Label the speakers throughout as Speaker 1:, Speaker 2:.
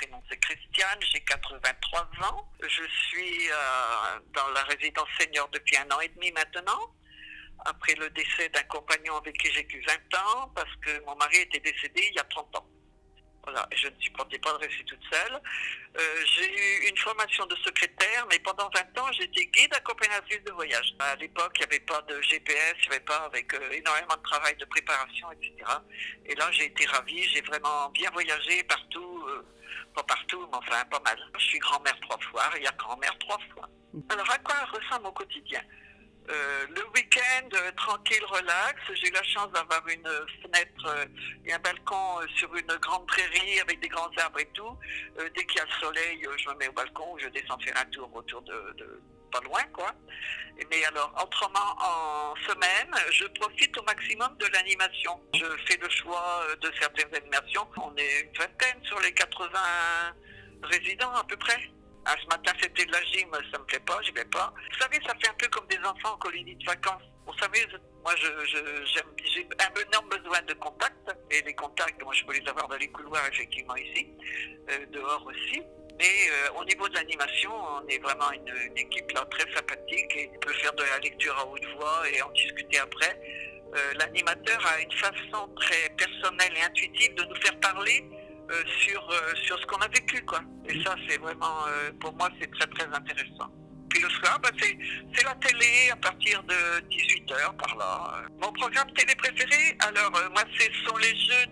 Speaker 1: prénom c'est Christiane, j'ai 83 ans. Je suis dans la résidence senior depuis 1 an et demi maintenant, après le décès d'un compagnon avec qui j'ai eu 20 ans, parce que mon mari était décédé il y a 30 ans. Voilà, je ne supportais pas de rester toute seule. J'ai eu une formation de secrétaire, mais pendant 20 ans, j'étais guide accompagnatrice de voyage. À l'époque, il n'y avait pas de GPS, il n'y avait pas avec énormément de travail de préparation, etc. Et là, j'ai été ravie, j'ai vraiment bien voyagé partout, pas partout, mais enfin pas mal. Je suis grand-mère 3 fois, arrière-grand-mère 3 fois. Alors, à quoi ressemble mon quotidien ? Le week-end, tranquille, relax. J'ai eu la chance d'avoir une fenêtre et un balcon sur une grande prairie avec des grands arbres et tout. Dès qu'il y a le soleil, je me mets au balcon, je descends faire un tour autour de pas loin, quoi. Mais alors, autrement, en semaine, je profite au maximum de l'animation. Je fais le choix de certaines animations. On est une vingtaine sur les 80 résidents à peu près. Ah, ce matin, c'était de la gym, ça me plaît pas, j'y vais pas. Vous savez, ça fait un peu comme des enfants en colonie de vacances. Vous savez, moi, j'ai un énorme besoin de contacts. Et les contacts, moi, je peux les avoir dans les couloirs, effectivement, ici, dehors aussi. Mais au niveau de l'animation, on est vraiment une équipe là très sympathique et on peut faire de la lecture à haute voix et en discuter après. L'animateur a une façon très personnelle et intuitive de nous faire parler sur ce qu'on a vécu, quoi. Et ça, c'est vraiment, pour moi, c'est très, très intéressant. Puis le soir, c'est la télé à partir de 18h par là. Mon programme télé préféré, alors, moi, ce sont les jeux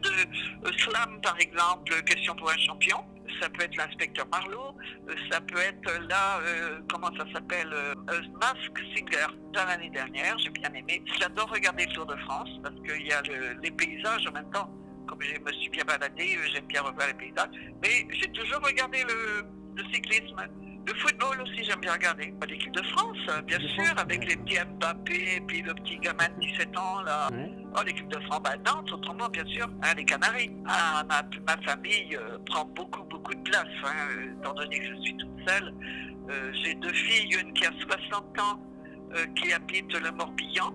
Speaker 1: de slam, par exemple, Question pour un champion. Ça peut être l'inspecteur Marlowe, ça peut être là, comment ça s'appelle, Mask Singer. Dans l'année dernière, j'ai bien aimé. J'adore regarder le Tour de France parce qu'il y a les paysages en même temps. Comme je me suis bien baladée, j'aime bien revoir les paysages. Mais j'ai toujours regardé le cyclisme. Le football aussi, j'aime bien regarder. L'équipe de France, bien sûr, avec les petits Mbappé et puis le petit gamin de 17 ans, là.
Speaker 2: Ouais.
Speaker 1: Oh, l'équipe de France, Nantes, autrement, bien sûr, hein, les Canaries. Ah, ma famille prend beaucoup, beaucoup de place, hein, étant donné que je suis toute seule. J'ai 2 filles, une qui a 60 ans, qui habite le Morbihan,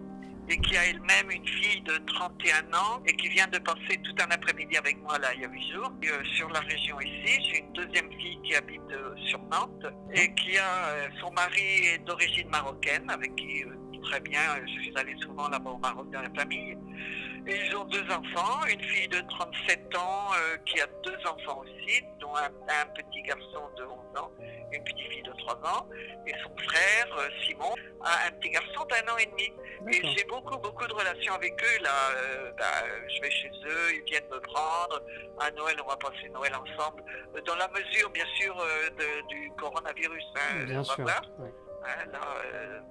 Speaker 1: et qui a elle-même une fille de 31 ans et qui vient de passer tout un après-midi avec moi là il y a 8 jours sur la région ici. J'ai une deuxième fille qui habite sur Nantes et qui a son mari est d'origine marocaine avec qui très bien, je suis allée souvent là-bas au Maroc dans la famille. Et ils ont 2 enfants, une fille de 37 ans qui a 2 enfants aussi, dont un petit garçon de 11 ans et une petite fille de 3 ans. Et son frère, Simon, a un petit garçon d'1 an et demi. Et j'ai beaucoup, beaucoup de relations avec eux. Là, je vais chez eux, ils viennent me prendre. À Noël, on va passer Noël ensemble. Dans la mesure, bien sûr, du coronavirus. Hein,
Speaker 2: Bien sûr. Ouais.
Speaker 1: Hein, là,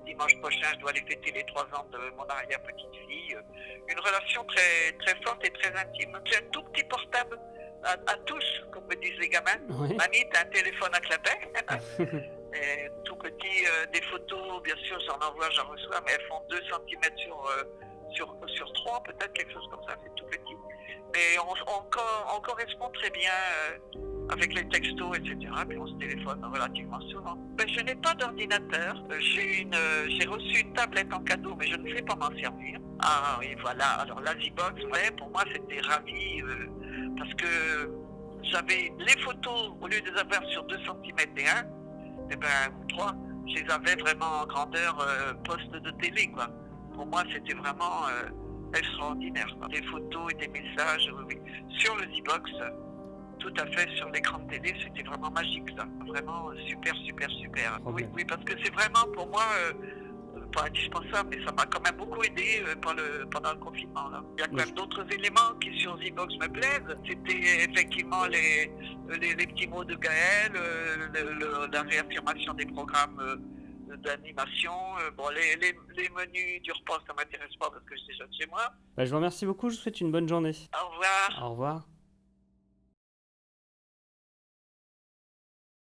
Speaker 1: dimanche prochain, je dois aller fêter les 3 ans de mon arrière-petite-fille. Une relation très, très forte et très intime. C'est un tout petit portable à touche, comme me disent les gamins.
Speaker 2: Ouais.
Speaker 1: Mamie, t'as un téléphone à clapet. Et tout petit, des photos, bien sûr, j'en envoie, j'en reçois, mais elles font 2 cm sur 3, peut-être quelque chose comme ça, c'est tout petit. Mais on correspond très bien avec les textos, etc. Puis on se téléphone relativement souvent. Ben, je n'ai pas d'ordinateur. J'ai reçu une tablette en cadeau, mais je ne sais pas m'en servir. Ah oui, voilà. Alors la Z-Box, ouais, pour moi, c'était ravi parce que j'avais les photos, au lieu de les avoir sur 2 cm et 1, eh ben, ou 3, je les avais vraiment en grandeur poste de télé, quoi. Pour moi, c'était vraiment extraordinaire, quoi. Des photos et des messages, oui. Sur le Z-Box, tout à fait, sur l'écran de télé, c'était vraiment magique, ça. Vraiment super, super, super. Oui, oui, parce que c'est vraiment, pour moi, pas indispensable, mais ça m'a quand même beaucoup aidé pendant le confinement, là. Il y a quand même d'autres éléments qui, sur Z-Box, me plaisent. C'était effectivement les petits mots de Gaël, la réaffirmation des programmes d'animation. Bon, les menus du repas, ça m'intéresse pas parce que je déjeune chez moi.
Speaker 2: Bah, je vous remercie beaucoup, je vous souhaite une bonne journée.
Speaker 1: Au revoir.
Speaker 2: Au revoir.